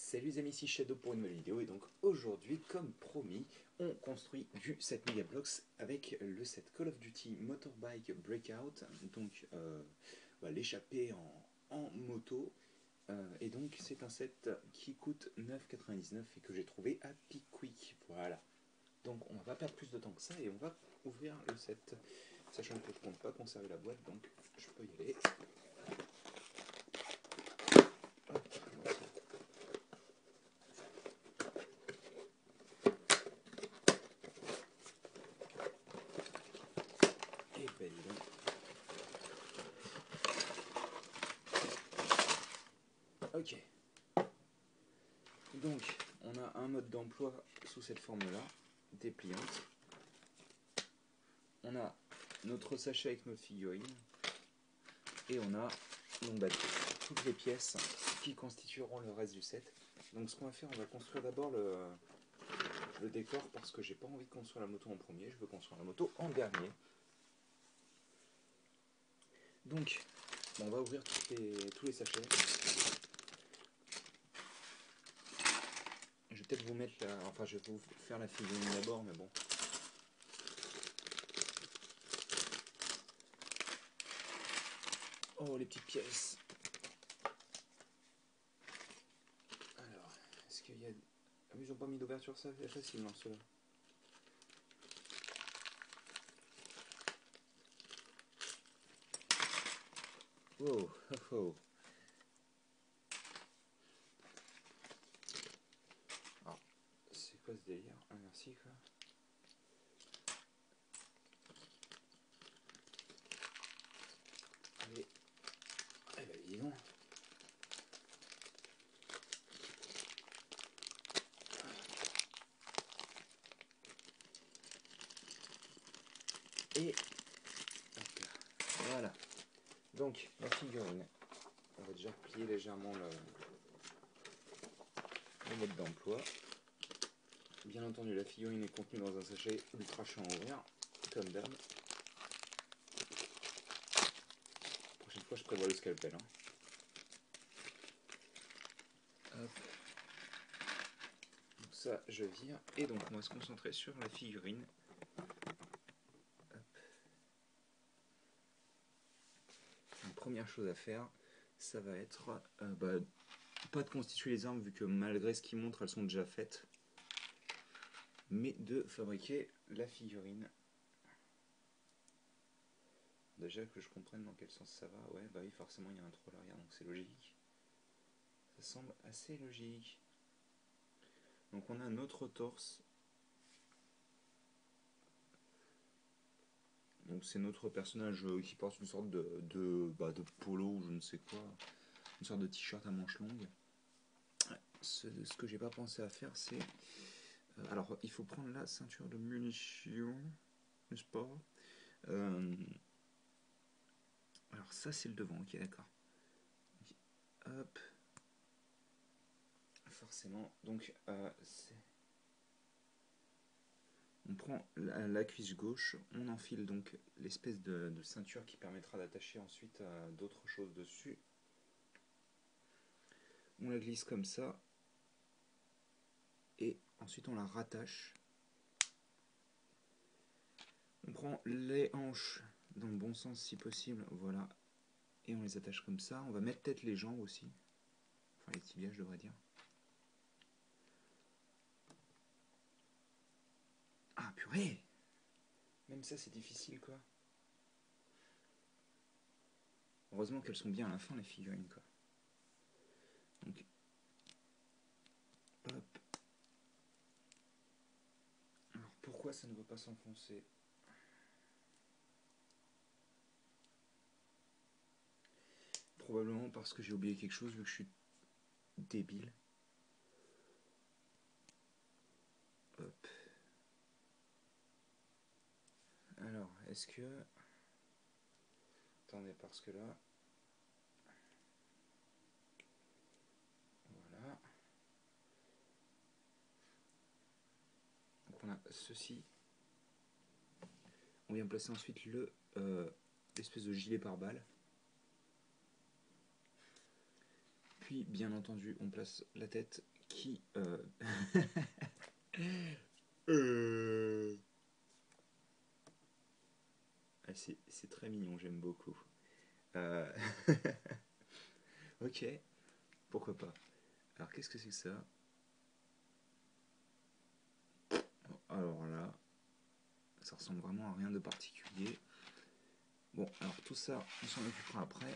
Salut les amis, ici Shadow pour une nouvelle vidéo et donc aujourd'hui, comme promis, on construit du set Megablocks avec le set Call of Duty Motorbike Breakout, donc l'échappée en moto, et donc c'est un set qui coûte 9,99 et que j'ai trouvé à Pickwick, voilà. Donc on va pas perdre plus de temps que ça et on va ouvrir le set, sachant que je compte pas conserver la boîte, donc je peux y aller. Et ben dis donc. Ok. Donc, on a un mode d'emploi sous cette forme-là, dépliante. On a notre sachet avec notre figurine. Et on a donc, toutes les pièces qui constitueront le reste du set. Donc, ce qu'on va faire, on va construire d'abord le décor parce que j'ai pas envie de construire la moto en premier, je veux construire la moto en dernier. Donc, on va ouvrir tous les sachets. Je vais peut-être vous mettre enfin, je vais vous faire la figurine d'abord, mais bon. Oh, les petites pièces. Alors, est-ce qu'il y a... Ah oui, ils n'ont pas mis d'ouverture, ça c'est facile, non, ceux-là. Wow, oh, oh. Alors, c'est quoi ce délire? Ah, merci, quoi. Allez. Eh ben, dis donc. Et hop là. Voilà. Donc la figurine. On va déjà plier légèrement le mode d'emploi. Bien entendu, la figurine est contenue dans un sachet ultra chiant à ouvrir, comme d'hab. Prochaine fois, je prévois le scalpel. Hein. Hop. Donc ça, je vire. Et donc, on va se concentrer sur la figurine. Première chose à faire, ça va être pas de constituer les armes vu que malgré ce qu'ils montrent, elles sont déjà faites, mais de fabriquer la figurine. Déjà que je comprenne dans quel sens ça va, ouais, bah oui, forcément il y a un trou à l'arrière, donc c'est logique. Ça semble assez logique. Donc on a notre torse. Donc c'est notre personnage qui porte une sorte de polo ou je ne sais quoi, une sorte de t-shirt à manches longues. Ce que j'ai pas pensé à faire, c'est alors il faut prendre la ceinture de munitions, n'est-ce pas? Alors ça c'est le devant, ok, d'accord. Hop. Forcément, donc on prend la cuisse gauche, on enfile donc l'espèce de ceinture qui permettra d'attacher ensuite d'autres choses dessus. On la glisse comme ça. Et ensuite on la rattache. On prend les hanches dans le bon sens si possible, voilà. Et on les attache comme ça. On va mettre peut-être les jambes aussi. Enfin les tibias je devrais dire. Ah purée! Même ça c'est difficile quoi. Heureusement qu'elles sont bien à la fin les figurines quoi. Donc hop. Alors pourquoi ça ne veut pas s'enfoncer? Probablement parce que j'ai oublié quelque chose vu que je suis débile. Hop. Alors, est-ce que... Attendez, parce que là... Voilà. Donc on a ceci. On vient placer ensuite l'espèce de gilet pare-balles. Puis, bien entendu, on place la tête qui... euh, ah, c'est très mignon, j'aime beaucoup. Euh, Ok, pourquoi pas. Alors qu'est-ce que c'est que ça? Alors là, ça ressemble vraiment à rien de particulier. Bon, alors tout ça, on s'en occupera après.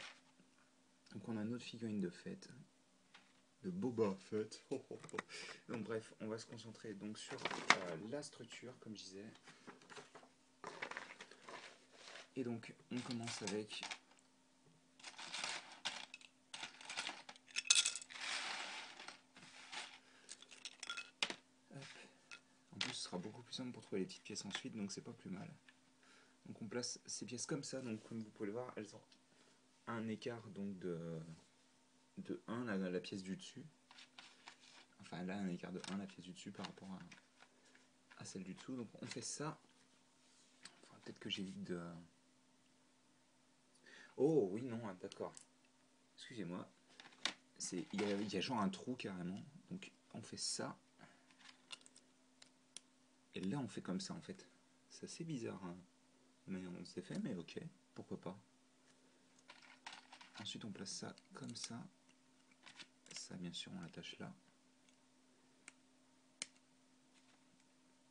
Donc on a notre figurine de fête. De Boba Fett. Donc bref, on va se concentrer donc sur la structure, comme je disais. Et donc on commence avec hop. En plus ce sera beaucoup plus simple pour trouver les petites pièces ensuite, donc c'est pas plus mal. Donc on place ces pièces comme ça, donc comme vous pouvez le voir, elles ont un écart donc de 1 la pièce du dessus. Enfin là un écart de 1 la pièce du dessus par rapport à celle du dessous. Donc on fait ça. Enfin, peut-être que j'évite de... Oh oui non, d'accord. Excusez-moi. Il y a genre un trou carrément. Donc on fait ça. Et là on fait comme ça en fait. C'est assez bizarre hein, la manière dont c'est fait, mais ok, pourquoi pas. Ensuite on place ça comme ça. Ça bien sûr on l'attache là.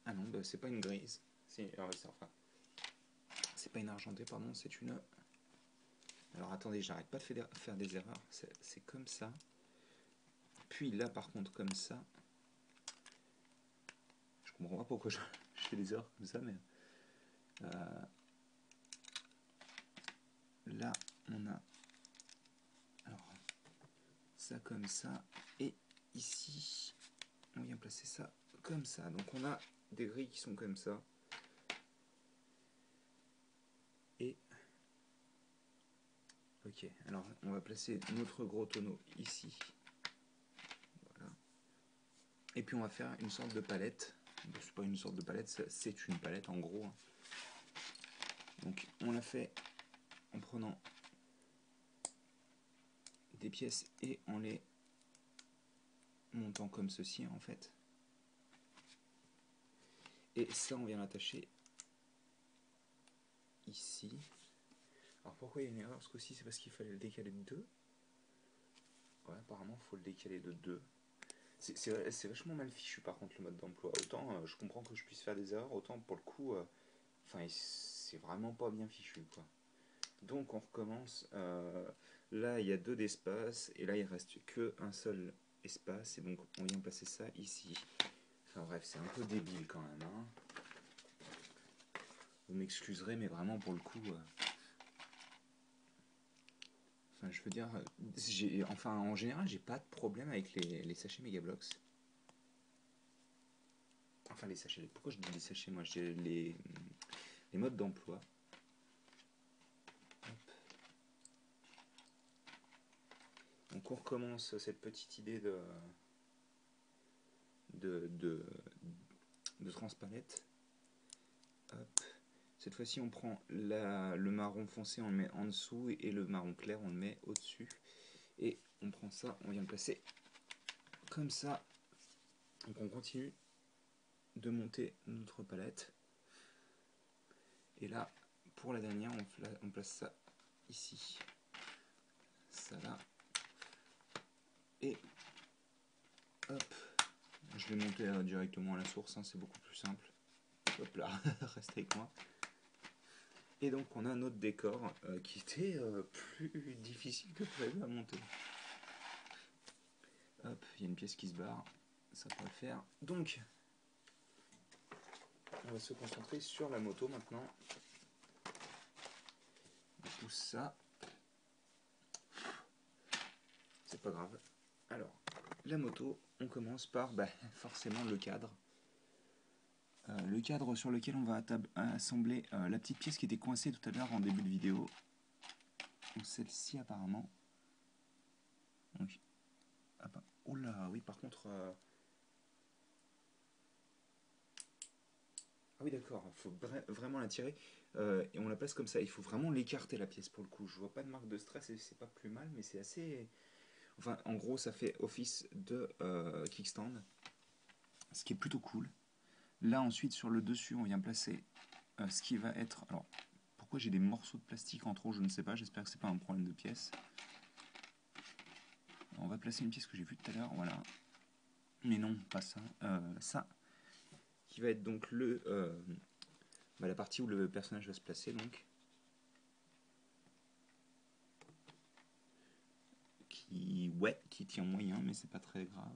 Ah non, bah, c'est pas une grise. Enfin, c'est pas une argentée, pardon, c'est une... Alors attendez, j'arrête pas de faire des erreurs. C'est comme ça. Puis là par contre comme ça. Je comprends pas pourquoi je fais des erreurs comme ça, mais... là on a... Alors, ça comme ça. Et ici, on vient placer ça comme ça. Donc on a des grilles qui sont comme ça. Et... Ok, alors on va placer notre gros tonneau ici. Voilà. Et puis on va faire une sorte de palette. C'est pas une sorte de palette, c'est une palette en gros. Donc on l'a fait en prenant des pièces et en les montant comme ceci en fait. Et ça on vient l'attacher ici. Alors pourquoi il y a une erreur ce coup-ci? C'est parce qu'il fallait le décaler de 2. Ouais, apparemment il faut le décaler de 2. C'est vachement mal fichu par contre le mode d'emploi. Autant je comprends que je puisse faire des erreurs, autant pour le coup, enfin c'est vraiment pas bien fichu quoi. Donc on recommence. Là il y a 2 d'espace et là il reste que un seul espace et donc on vient placer ça ici. Enfin bref, c'est un peu débile quand même. Hein. Vous m'excuserez, mais vraiment pour le coup. Enfin, je veux dire, enfin en général, j'ai pas de problème avec les sachets Megablox. Enfin les sachets. Pourquoi je dis les sachets? Moi, j'ai les modes d'emploi. Donc on recommence cette petite idée de transpalette. Hop. Cette fois-ci, on prend le marron foncé, on le met en dessous et le marron clair, on le met au-dessus. Et on prend ça, on vient le placer comme ça. Donc on continue de monter notre palette. Et là, pour la dernière, on place ça ici. Ça là. Et hop. Je vais monter directement à la source, hein, c'est beaucoup plus simple. Hop là, reste avec moi. Et donc on a notre décor qui était plus difficile que prévu à monter. Hop, il y a une pièce qui se barre, ça peut le faire. Donc, on va se concentrer sur la moto maintenant. On pousse ça. C'est pas grave. Alors, la moto, on commence par forcément le cadre. Le cadre sur lequel on va assembler la petite pièce qui était coincée tout à l'heure en début de vidéo. Donc celle-ci apparemment. Donc, oh là, oui par contre... Ah oui d'accord, il faut vraiment la tirer et on la place comme ça. Il faut vraiment l'écarter la pièce pour le coup. Je vois pas de marque de stress et c'est pas plus mal, mais c'est assez... Enfin, en gros, ça fait office de kickstand, ce qui est plutôt cool. Là, ensuite, sur le dessus, on vient placer ce qui va être... Alors, pourquoi j'ai des morceaux de plastique en trop, je ne sais pas. J'espère que c'est pas un problème de pièce. On va placer une pièce que j'ai vue tout à l'heure, voilà. Mais non, pas ça. Ça, qui va être donc la partie où le personnage va se placer, donc. Qui tient moyen, mais c'est pas très grave.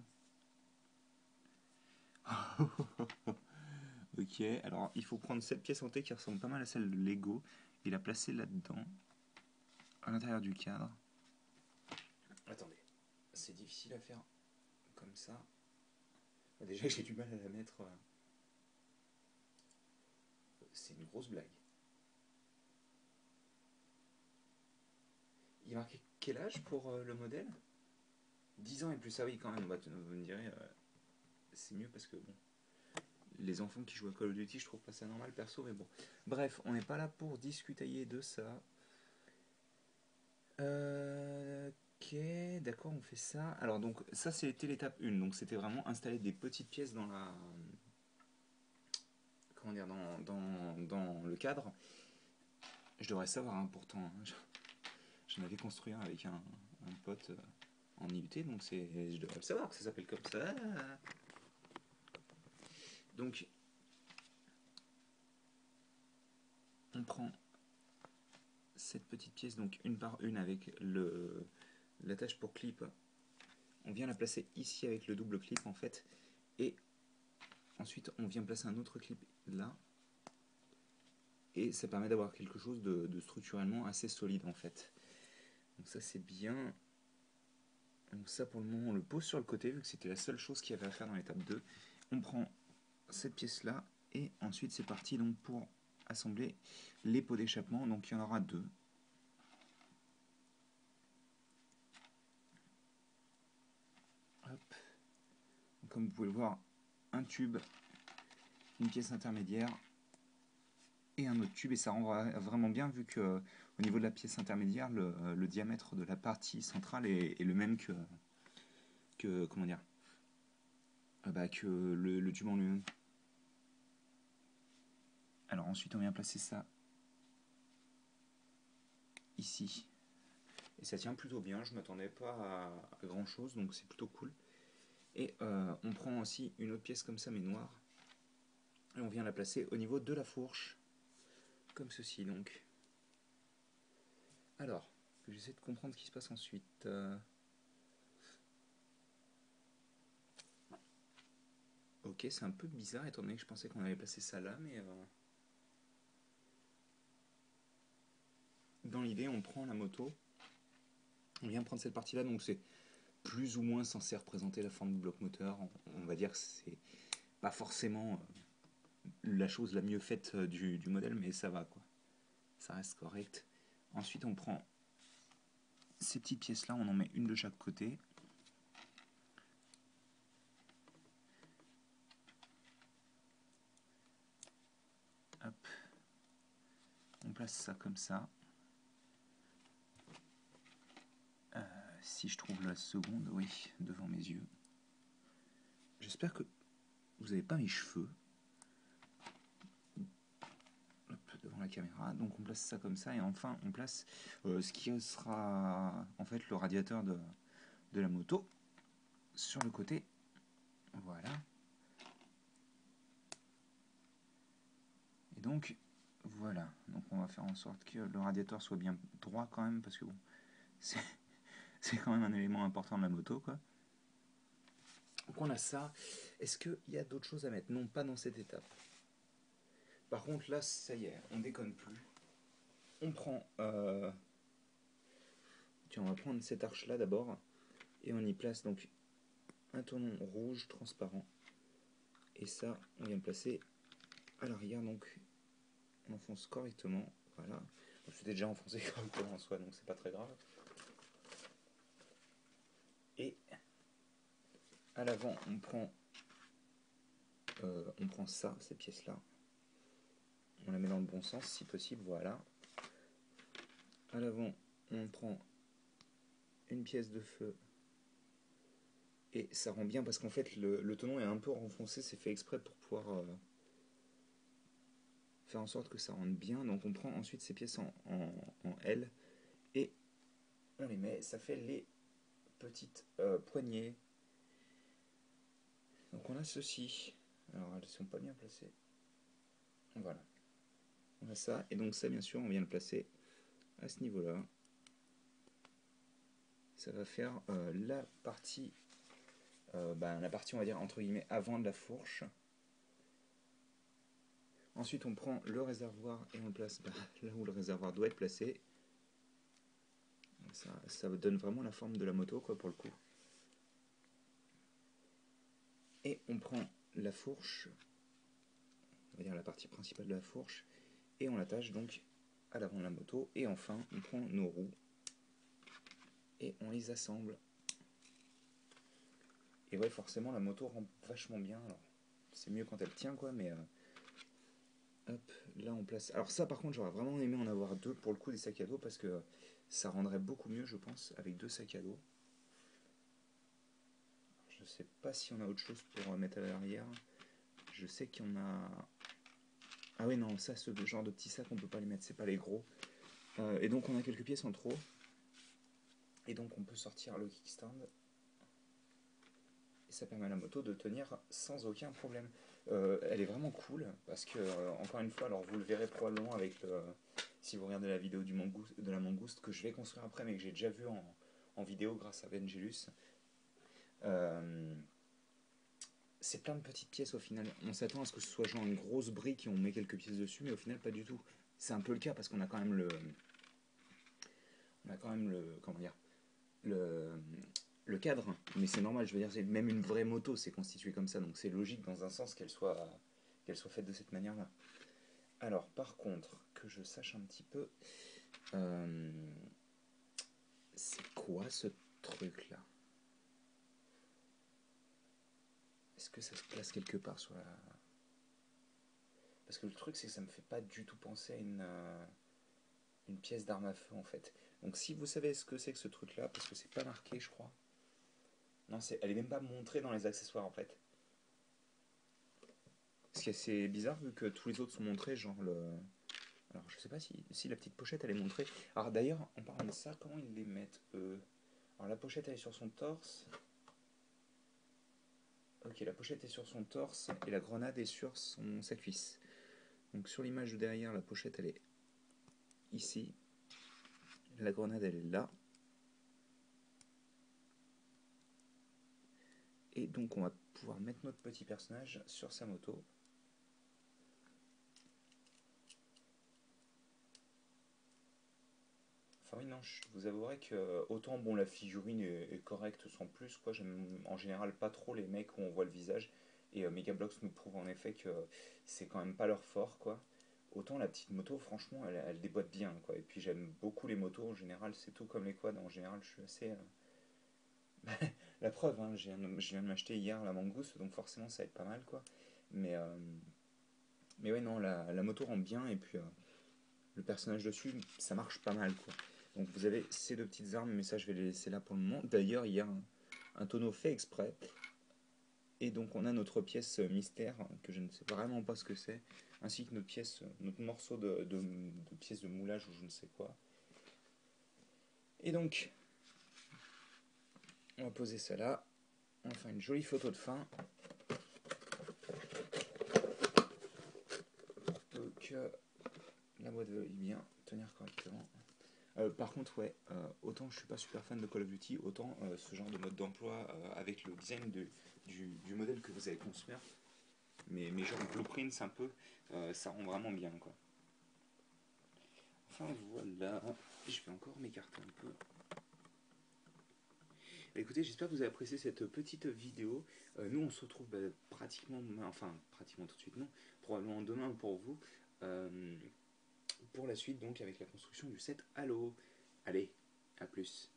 Ok, alors il faut prendre cette pièce en T qui ressemble pas mal à celle de Lego et la placer là-dedans, à l'intérieur du cadre. Attendez, c'est difficile à faire comme ça. Déjà j'ai du mal à la mettre. C'est une grosse blague. Il marquait quel âge pour le modèle? 10 ans et plus, ah oui quand même, vous me direz, c'est mieux parce que bon, les enfants qui jouent à Call of Duty, je trouve pas ça normal perso, mais bon. Bref, on n'est pas là pour discuter de ça. Ok, d'accord, on fait ça. Alors donc ça c'était l'étape 1, donc c'était vraiment installer des petites pièces dans la... Comment dire, dans le cadre. Je devrais savoir hein, pourtant, hein. J'en avais construit un avec un pote en IUT, donc je devrais le savoir que ça s'appelle comme ça. Donc on prend cette petite pièce, donc une par une avec l'attache pour clip. On vient la placer ici avec le double clip en fait, et ensuite on vient placer un autre clip là, et ça permet d'avoir quelque chose de structurellement assez solide en fait. Donc ça c'est bien. Donc ça pour le moment on le pose sur le côté vu que c'était la seule chose qu'il y avait à faire dans l'étape 2. On prend cette pièce là et ensuite c'est parti donc pour assembler les pots d'échappement. Donc il y en aura 2. Hop. Comme vous pouvez le voir, un tube, une pièce intermédiaire et un autre tube, et ça rend vraiment bien vu que au niveau de la pièce intermédiaire le diamètre de la partie centrale est le même que comment dire, que le tube en lui-même. Alors ensuite on vient placer ça ici et ça tient plutôt bien, je m'attendais pas à grand chose donc c'est plutôt cool. Et on prend aussi une autre pièce comme ça mais noire et on vient la placer au niveau de la fourche comme ceci donc. Alors j'essaie de comprendre ce qui se passe ensuite. Ok, c'est un peu bizarre étant donné que je pensais qu'on avait placé ça là, mais dans l'idée on prend la moto, on vient prendre cette partie là, donc c'est plus ou moins censé représenter la forme du bloc moteur. On va dire que c'est pas forcément la chose la mieux faite du modèle, mais ça va quoi, ça reste correct. Ensuite on prend ces petites pièces là, on en met une de chaque côté. Hop. On place ça comme ça. Si je trouve la seconde, oui, devant mes yeux. J'espère que vous n'avez pas mes cheveux. Hop, devant la caméra. Donc on place ça comme ça et enfin on place ce qui sera en fait le radiateur de la moto sur le côté. Voilà. Et donc voilà. Donc on va faire en sorte que le radiateur soit bien droit quand même parce que bon, c'est quand même un élément important de la moto quoi. Donc on a ça. Est-ce qu'il y a d'autres choses à mettre? Non, pas dans cette étape. Par contre là, ça y est, on déconne plus. On prend... Tiens, on va prendre cette arche là d'abord. Et on y place donc un tournon rouge transparent. Et ça, on vient le placer à l'arrière. Donc on enfonce correctement. Voilà. C'était déjà enfoncé correctement en soi, donc c'est pas très grave. Et à l'avant, on prend ça, cette pièce-là. On la met dans le bon sens si possible, voilà. À l'avant, on prend une pièce de feu Et ça rend bien parce qu'en fait le tenon est un peu renfoncé, c'est fait exprès pour pouvoir faire en sorte que ça rentre bien. Donc on prend ensuite ces pièces en L et on les met, ça fait les petites poignées. Donc on a ceci, alors elles sont pas bien placées, voilà, on a ça, et donc ça bien sûr on vient le placer à ce niveau là, ça va faire la partie on va dire entre guillemets avant de la fourche. Ensuite on prend le réservoir et on le place là où le réservoir doit être placé. Ça donne vraiment la forme de la moto quoi pour le coup. Et on prend la fourche, on va dire la partie principale de la fourche, et on l'attache donc à l'avant de la moto. Et enfin on prend nos roues et on les assemble. Et ouais, forcément la moto rend vachement bien. Alors c'est mieux quand elle tient quoi, mais hop, là on place. Alors ça par contre j'aurais vraiment aimé en avoir deux pour le coup des sacs à dos parce que ça rendrait beaucoup mieux je pense avec deux sacs à dos. Je sais pas si on a autre chose pour mettre à l'arrière. Je sais qu'il y en a. Ah oui non, ça ce genre de petits sacs on peut pas les mettre, c'est pas les gros. Et donc on a quelques pièces en trop. Et donc on peut sortir le kickstand. Et ça permet à la moto de tenir sans aucun problème. Elle est vraiment cool parce que encore une fois, alors vous le verrez probablement avec si vous regardez la vidéo de la mangouste que je vais construire après mais que j'ai déjà vu en vidéo grâce à Vengelus. C'est plein de petites pièces au final. On s'attend à ce que ce soit genre une grosse brique et on met quelques pièces dessus, mais au final pas du tout. C'est un peu le cas parce qu'on a quand même comment dire, le cadre, mais c'est normal, je veux dire, même une vraie moto c'est constitué comme ça, donc c'est logique dans un sens qu'elle soit faite de cette manière-là. Alors, par contre, que je sache un petit peu, c'est quoi ce truc-là? Est-ce que ça se place quelque part sur la... Parce que le truc, c'est que ça me fait pas du tout penser à une pièce d'arme à feu, en fait. Donc si vous savez ce que c'est que ce truc-là, parce que c'est pas marqué, je crois. Non, elle est même pas montrée dans les accessoires, en fait. Ce qui est assez bizarre, vu que tous les autres sont montrés, genre le... Alors, je sais pas si la petite pochette, elle est montrée. Alors d'ailleurs, en parlant de ça, comment ils les mettent, eux? Alors la pochette, elle est sur son torse. Ok, la pochette est sur son torse et la grenade est sur sa cuisse. Donc sur l'image de derrière, la pochette, elle est ici. La grenade, elle est là. Et donc on va pouvoir mettre notre petit personnage sur sa moto. Enfin oui, non, je vous avouerai que autant bon la figurine est correcte sans plus, quoi. J'aime en général pas trop les mecs où on voit le visage. Et Megablox nous prouve en effet que c'est quand même pas leur fort, quoi. Autant la petite moto, franchement, elle déboîte bien, quoi. Et puis j'aime beaucoup les motos en général, c'est tout comme les quads. En général, je suis assez... La preuve, hein, je viens de m'acheter hier la Mangouste, donc forcément ça va être pas mal, quoi. Mais, euh, mais ouais, non, la moto rend bien, et puis le personnage dessus, ça marche pas mal, quoi. Donc vous avez ces deux petites armes, mais ça je vais les laisser là pour le moment. D'ailleurs, il y a un tonneau fait exprès. Et donc on a notre pièce mystère, que je ne sais vraiment pas ce que c'est, ainsi que notre morceau de pièce de moulage ou je ne sais quoi. Et donc, on va poser ça là. On va faire une jolie photo de fin. Donc, la boîte veut bien tenir correctement. Par contre, ouais, autant je suis pas super fan de Call of Duty, autant ce genre de mode d'emploi avec le design du modèle que vous allez construire, mais genre blueprints un peu, ça rend vraiment bien, quoi. Enfin voilà, je vais encore m'écarter un peu. Écoutez, j'espère que vous avez apprécié cette petite vidéo. Nous, on se retrouve pratiquement tout de suite, non, probablement demain pour vous, pour la suite, donc avec la construction du set Halo. Allez, à plus.